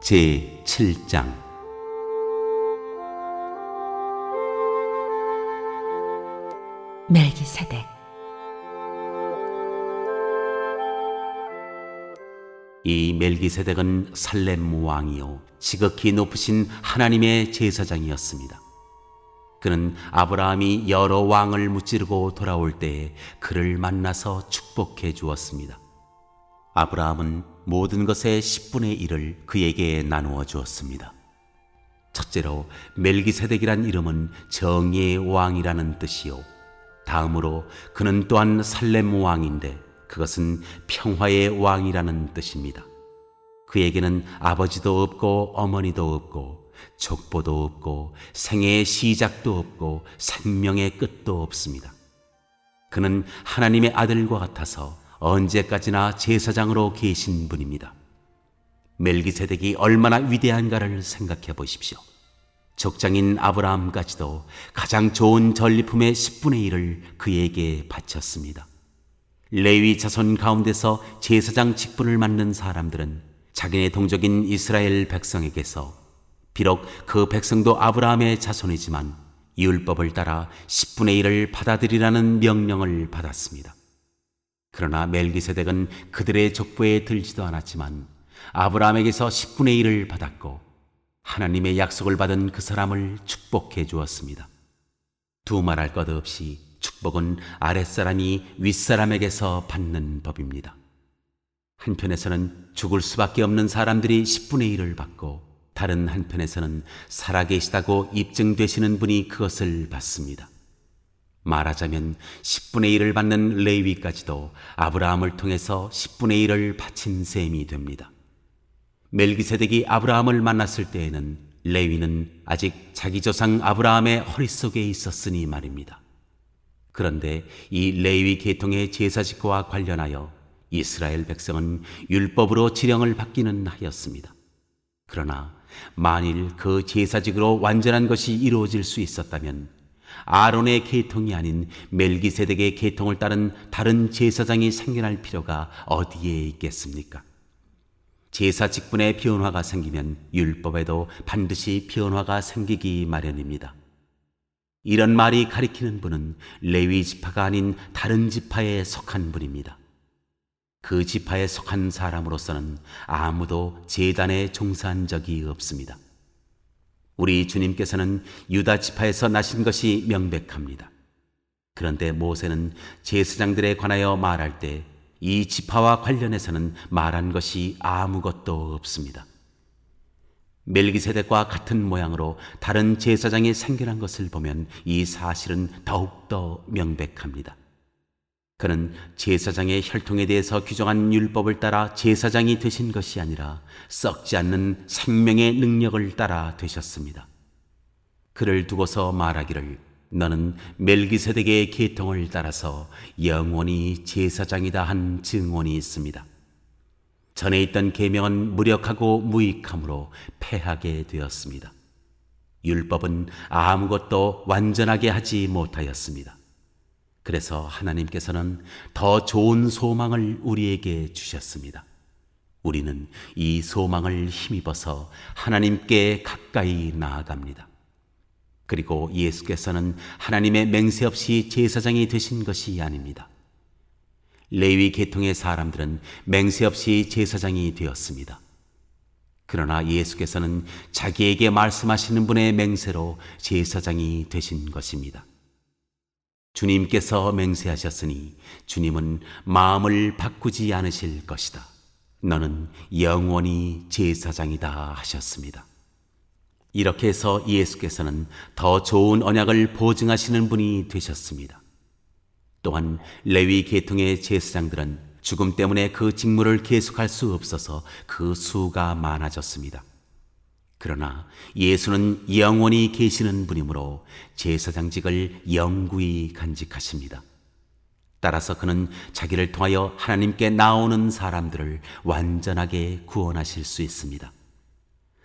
제7장 멜기세덱. 이 멜기세덱은 살렘 왕이요 지극히 높으신 하나님의 제사장이었습니다. 그는 아브라함이 여러 왕을 무찌르고 돌아올 때에 그를 만나서 축복해 주었습니다. 아브라함은 모든 것의 10분의 1을 그에게 나누어 주었습니다. 첫째로 멜기세덱이란 이름은 정의의 왕이라는 뜻이요, 다음으로 그는 또한 살렘 왕인데 그것은 평화의 왕이라는 뜻입니다. 그에게는 아버지도 없고 어머니도 없고 족보도 없고 생애의 시작도 없고 생명의 끝도 없습니다. 그는 하나님의 아들과 같아서 언제까지나 제사장으로 계신 분입니다. 멜기세덱이 얼마나 위대한가를 생각해 보십시오. 족장인 아브라함까지도 가장 좋은 전리품의 10분의 1을 그에게 바쳤습니다. 레위 자손 가운데서 제사장 직분을 맡는 사람들은 자기네 동족인 이스라엘 백성에게서 비록 그 백성도 아브라함의 자손이지만 율법을 따라 10분의 1을 받아들이라는 명령을 받았습니다. 그러나 멜기세덱은 그들의 족보에 들지도 않았지만 아브라함에게서 10분의 1을 받았고 하나님의 약속을 받은 그 사람을 축복해 주었습니다. 두말할 것 없이 축복은 아랫사람이 윗사람에게서 받는 법입니다. 한편에서는 죽을 수밖에 없는 사람들이 10분의 1을 받고 다른 한편에서는 살아계시다고 입증되시는 분이 그것을 받습니다. 말하자면 10분의 1을 받는 레위까지도 아브라함을 통해서 10분의 1을 바친 셈이 됩니다. 멜기세덱이 아브라함을 만났을 때에는 레위는 아직 자기 조상 아브라함의 허리 속에 있었으니 말입니다. 그런데 이 레위 계통의 제사직과 관련하여 이스라엘 백성은 율법으로 지령을 받기는 하였습니다. 그러나 만일 그 제사직으로 완전한 것이 이루어질 수 있었다면 아론의 계통이 아닌 멜기세덱의 계통을 따른 다른 제사장이 생겨날 필요가 어디에 있겠습니까? 제사 직분에 변화가 생기면 율법에도 반드시 변화가 생기기 마련입니다. 이런 말이 가리키는 분은 레위 지파가 아닌 다른 지파에 속한 분입니다. 그 지파에 속한 사람으로서는 아무도 제단에 종사한 적이 없습니다. 우리 주님께서는 유다 지파에서 나신 것이 명백합니다. 그런데 모세는 제사장들에 관하여 말할 때 이 지파와 관련해서는 말한 것이 아무것도 없습니다. 멜기세덱과 같은 모양으로 다른 제사장이 생겨난 것을 보면 이 사실은 더욱더 명백합니다. 그는 제사장의 혈통에 대해서 규정한 율법을 따라 제사장이 되신 것이 아니라 썩지 않는 생명의 능력을 따라 되셨습니다. 그를 두고서 말하기를 너는 멜기세덱의 계통을 따라서 영원히 제사장이다 한 증언이 있습니다. 전에 있던 계명은 무력하고 무익함으로 패하게 되었습니다. 율법은 아무것도 완전하게 하지 못하였습니다. 그래서 하나님께서는 더 좋은 소망을 우리에게 주셨습니다. 우리는 이 소망을 힘입어서 하나님께 가까이 나아갑니다. 그리고 예수께서는 하나님의 맹세 없이 제사장이 되신 것이 아닙니다. 레위 계통의 사람들은 맹세 없이 제사장이 되었습니다. 그러나 예수께서는 자기에게 말씀하시는 분의 맹세로 제사장이 되신 것입니다. 주님께서 맹세하셨으니 주님은 마음을 바꾸지 않으실 것이다. 너는 영원히 제사장이다 하셨습니다. 이렇게 해서 예수께서는 더 좋은 언약을 보증하시는 분이 되셨습니다. 또한 레위 계통의 제사장들은 죽음 때문에 그 직무를 계속할 수 없어서 그 수가 많아졌습니다. 그러나 예수는 영원히 계시는 분이므로 제사장직을 영구히 간직하십니다. 따라서 그는 자기를 통하여 하나님께 나오는 사람들을 완전하게 구원하실 수 있습니다.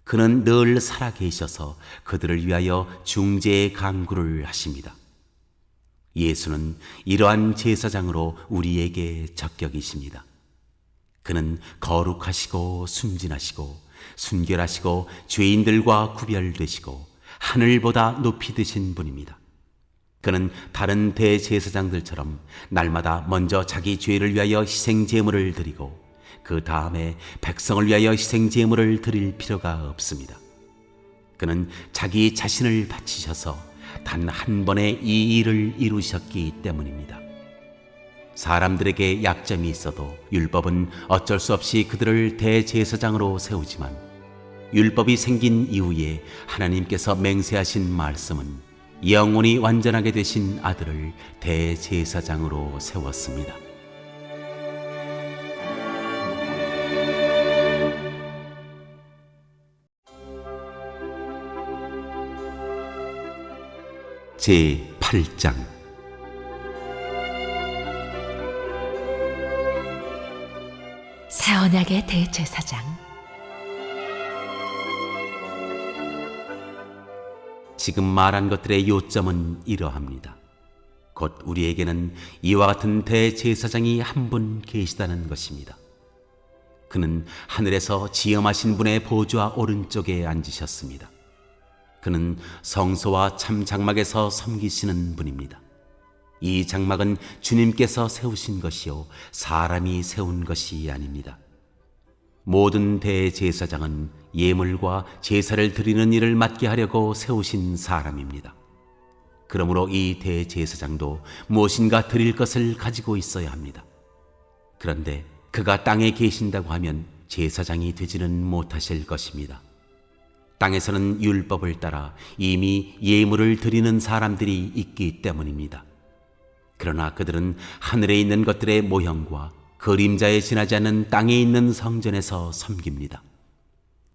그는 늘 살아 계셔서 그들을 위하여 중재의 간구를 하십니다. 예수는 이러한 제사장으로 우리에게 적격이십니다. 그는 거룩하시고 순진하시고 순결하시고 죄인들과 구별되시고 하늘보다 높이 드신 분입니다. 그는 다른 대제사장들처럼 날마다 먼저 자기 죄를 위하여 희생 제물을 드리고 그 다음에 백성을 위하여 희생 제물을 드릴 필요가 없습니다. 그는 자기 자신을 바치셔서 단 한 번에 이 일을 이루셨기 때문입니다. 사람들에게 약점이 있어도 율법은 어쩔 수 없이 그들을 대제사장으로 세우지만 율법이 생긴 이후에 하나님께서 맹세하신 말씀은 영원히 완전하게 되신 아들을 대제사장으로 세웠습니다. 제8장 새 언약의 대제사장. 지금 말한 것들의 요점은 이러합니다. 곧 우리에게는 이와 같은 대제사장이 한 분 계시다는 것입니다. 그는 하늘에서 지엄하신 분의 보좌 오른쪽에 앉으셨습니다. 그는 성소와 참 장막에서 섬기시는 분입니다. 이 장막은 주님께서 세우신 것이요 사람이 세운 것이 아닙니다. 모든 대제사장은 예물과 제사를 드리는 일을 맡게 하려고 세우신 사람입니다. 그러므로 이 대제사장도 무엇인가 드릴 것을 가지고 있어야 합니다. 그런데 그가 땅에 계신다고 하면 제사장이 되지는 못하실 것입니다. 땅에서는 율법을 따라 이미 예물을 드리는 사람들이 있기 때문입니다. 그러나 그들은 하늘에 있는 것들의 모형과 그림자에 지나지 않는 땅에 있는 성전에서 섬깁니다.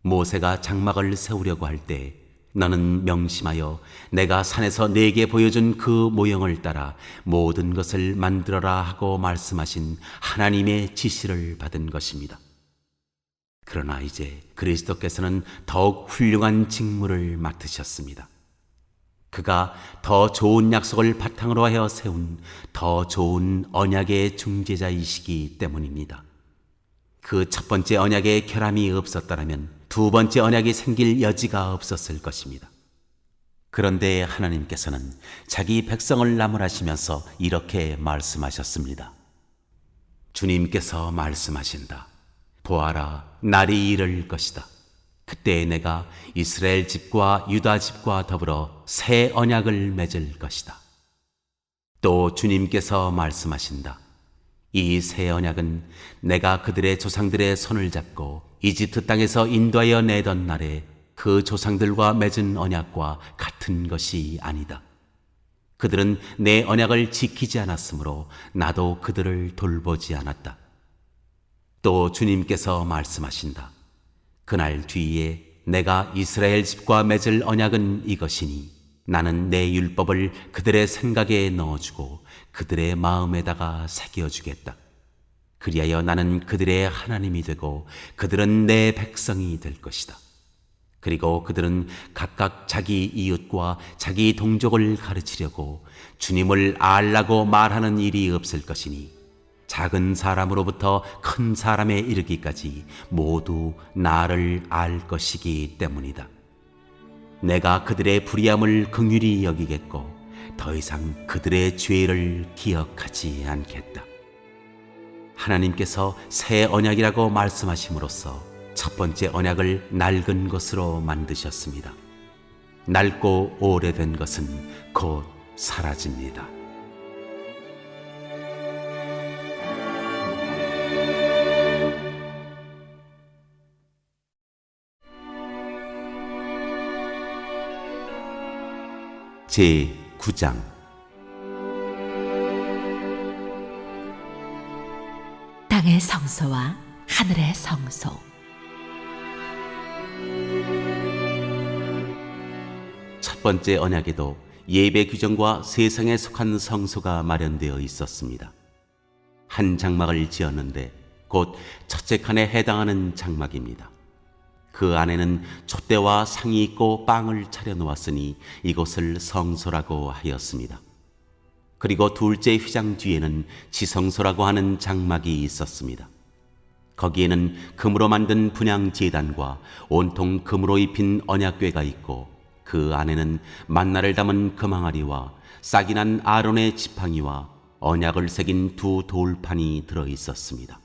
모세가 장막을 세우려고 할 때 너는 명심하여 내가 산에서 네게 보여준 그 모형을 따라 모든 것을 만들어라 하고 말씀하신 하나님의 지시를 받은 것입니다. 그러나 이제 그리스도께서는 더욱 훌륭한 직무를 맡으셨습니다. 그가 더 좋은 약속을 바탕으로 하여 세운 더 좋은 언약의 중재자이시기 때문입니다. 그 첫 번째 언약에 결함이 없었다면 두 번째 언약이 생길 여지가 없었을 것입니다. 그런데 하나님께서는 자기 백성을 나무라시면서 이렇게 말씀하셨습니다. 주님께서 말씀하신다. 보아라, 날이 이를 것이다. 그때 내가 이스라엘 집과 유다 집과 더불어 새 언약을 맺을 것이다. 또 주님께서 말씀하신다. 이 새 언약은 내가 그들의 조상들의 손을 잡고 이집트 땅에서 인도하여 내던 날에 그 조상들과 맺은 언약과 같은 것이 아니다. 그들은 내 언약을 지키지 않았으므로 나도 그들을 돌보지 않았다. 또 주님께서 말씀하신다. 그날 뒤에 내가 이스라엘 집과 맺을 언약은 이것이니 나는 내 율법을 그들의 생각에 넣어주고 그들의 마음에다가 새겨주겠다. 그리하여 나는 그들의 하나님이 되고 그들은 내 백성이 될 것이다. 그리고 그들은 각각 자기 이웃과 자기 동족을 가르치려고 주님을 알라고 말하는 일이 없을 것이니 작은 사람으로부터 큰 사람에 이르기까지 모두 나를 알 것이기 때문이다. 내가 그들의 불의함을 긍휼히 여기겠고 더 이상 그들의 죄를 기억하지 않겠다. 하나님께서 새 언약이라고 말씀하심으로써 첫 번째 언약을 낡은 것으로 만드셨습니다. 낡고 오래된 것은 곧 사라집니다. 제9장 땅의 성소와 하늘의 성소. 첫 번째 언약에도 예배 규정과 세상에 속한 성소가 마련되어 있었습니다. 한 장막을 지었는데 곧 첫째 칸에 해당하는 장막입니다. 그 안에는 촛대와 상이 있고 빵을 차려 놓았으니 이곳을 성소라고 하였습니다. 그리고 둘째 휘장 뒤에는 지성소라고 하는 장막이 있었습니다. 거기에는 금으로 만든 분향 제단과 온통 금으로 입힌 언약궤가 있고 그 안에는 만나를 담은 금항아리와 싹이 난 아론의 지팡이와 언약을 새긴 두 돌판이 들어 있었습니다.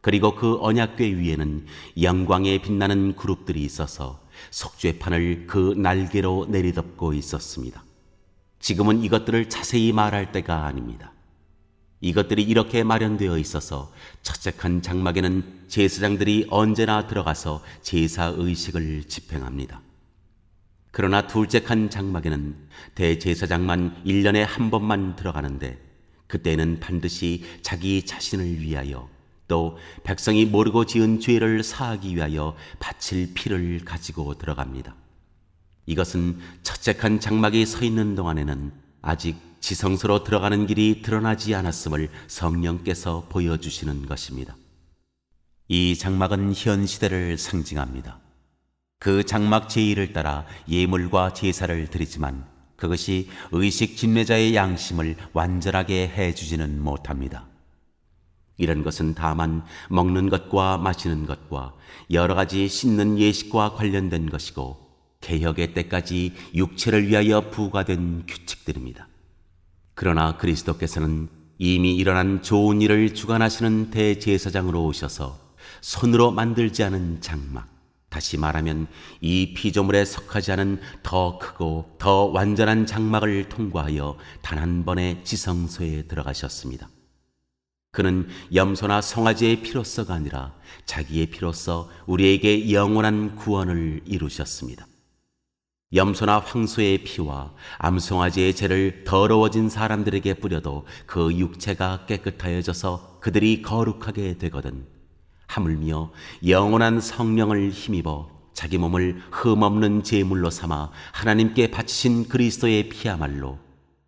그리고 그 언약궤 위에는 영광에 빛나는 그룹들이 있어서 속죄판을 그 날개로 내리덮고 있었습니다. 지금은 이것들을 자세히 말할 때가 아닙니다. 이것들이 이렇게 마련되어 있어서 첫째 칸 장막에는 제사장들이 언제나 들어가서 제사 의식을 집행합니다. 그러나 둘째 칸 장막에는 대제사장만 1년에 한 번만 들어가는데 그때는 반드시 자기 자신을 위하여 또 백성이 모르고 지은 죄를 사하기 위하여 바칠 피를 가지고 들어갑니다. 이것은 첫째 칸 장막이 서 있는 동안에는 아직 지성소로 들어가는 길이 드러나지 않았음을 성령께서 보여주시는 것입니다. 이 장막은 현 시대를 상징합니다. 그 장막 제1을 따라 예물과 제사를 드리지만 그것이 의식 진례자의 양심을 완전하게 해주지는 못합니다. 이런 것은 다만 먹는 것과 마시는 것과 여러 가지 씻는 예식과 관련된 것이고 개혁의 때까지 육체를 위하여 부과된 규칙들입니다. 그러나 그리스도께서는 이미 일어난 좋은 일을 주관하시는 대제사장으로 오셔서 손으로 만들지 않은 장막, 다시 말하면 이 피조물에 속하지 않은 더 크고 더 완전한 장막을 통과하여 단 한 번의 지성소에 들어가셨습니다. 그는 염소나 송아지의 피로서가 아니라 자기의 피로서 우리에게 영원한 구원을 이루셨습니다. 염소나 황소의 피와 암송아지의 죄를 더러워진 사람들에게 뿌려도 그 육체가 깨끗하여져서 그들이 거룩하게 되거든 하물며 영원한 성령을 힘입어 자기 몸을 흠없는 제물로 삼아 하나님께 바치신 그리스도의 피야말로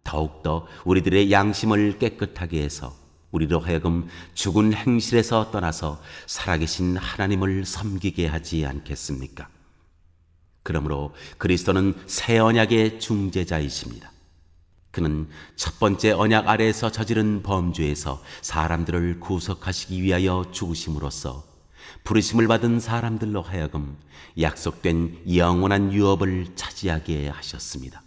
더욱더 우리들의 양심을 깨끗하게 해서 우리로 하여금 죽은 행실에서 떠나서 살아계신 하나님을 섬기게 하지 않겠습니까? 그러므로 그리스도는 새 언약의 중재자이십니다. 그는 첫 번째 언약 아래에서 저지른 범죄에서 사람들을 구속하시기 위하여 죽으심으로써 부르심을 받은 사람들로 하여금 약속된 영원한 유업을 차지하게 하셨습니다.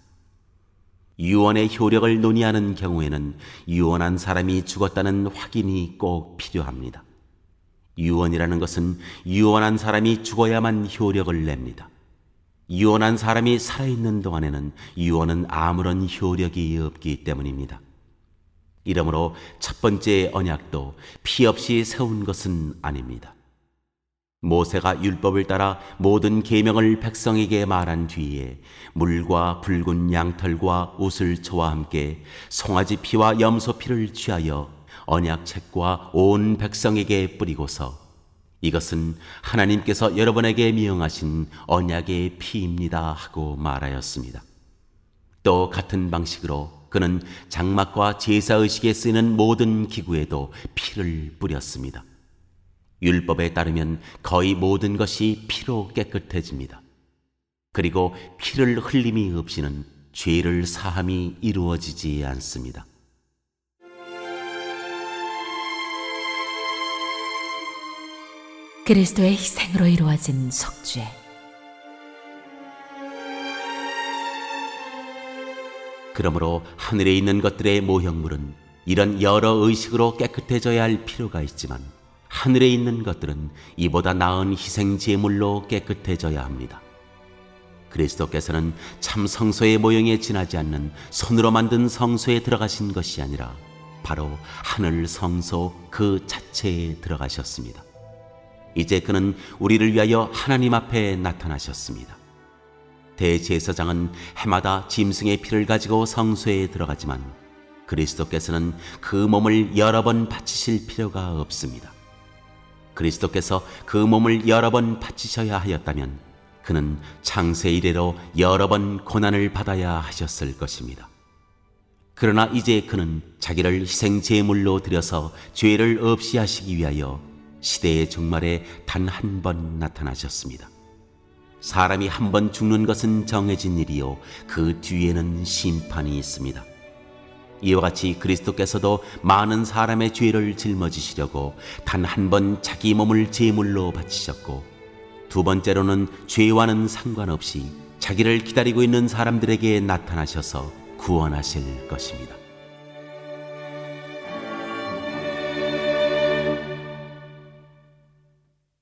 유언의 효력을 논의하는 경우에는 유언한 사람이 죽었다는 확인이 꼭 필요합니다. 유언이라는 것은 유언한 사람이 죽어야만 효력을 냅니다. 유언한 사람이 살아있는 동안에는 유언은 아무런 효력이 없기 때문입니다. 이러므로 첫 번째 언약도 피 없이 세운 것은 아닙니다. 모세가 율법을 따라 모든 계명을 백성에게 말한 뒤에 물과 붉은 양털과 우슬초와 함께 송아지 피와 염소 피를 취하여 언약책과 온 백성에게 뿌리고서 이것은 하나님께서 여러분에게 명하신 언약의 피입니다 하고 말하였습니다. 또 같은 방식으로 그는 장막과 제사의식에 쓰이는 모든 기구에도 피를 뿌렸습니다. 율법에 따르면 거의 모든 것이 피로 깨끗해집니다. 그리고 피를 흘림이 없이는 죄를 사함이 이루어지지 않습니다. 그리스도의 희생으로 이루어진 속죄. 그러므로 하늘에 있는 것들의 모형물은 이런 여러 의식으로 깨끗해져야 할 필요가 있지만 하늘에 있는 것들은 이보다 나은 희생 제물로 깨끗해져야 합니다. 그리스도께서는 참 성소의 모형에 지나지 않는 손으로 만든 성소에 들어가신 것이 아니라 바로 하늘 성소 그 자체에 들어가셨습니다. 이제 그는 우리를 위하여 하나님 앞에 나타나셨습니다. 대제사장은 해마다 짐승의 피를 가지고 성소에 들어가지만 그리스도께서는 그 몸을 여러 번 바치실 필요가 없습니다. 그리스도께서 그 몸을 여러 번 바치셔야 하였다면 그는 창세 이래로 여러 번 고난을 받아야 하셨을 것입니다. 그러나 이제 그는 자기를 희생 제물로 드려서 죄를 없이 하시기 위하여 시대의 종말에 단 한 번 나타나셨습니다. 사람이 한 번 죽는 것은 정해진 일이요 그 뒤에는 심판이 있습니다. 이와 같이 그리스도께서도 많은 사람의 죄를 짊어지시려고 단 한 번 자기 몸을 제물로 바치셨고, 두 번째로는 죄와는 상관없이 자기를 기다리고 있는 사람들에게 나타나셔서 구원하실 것입니다.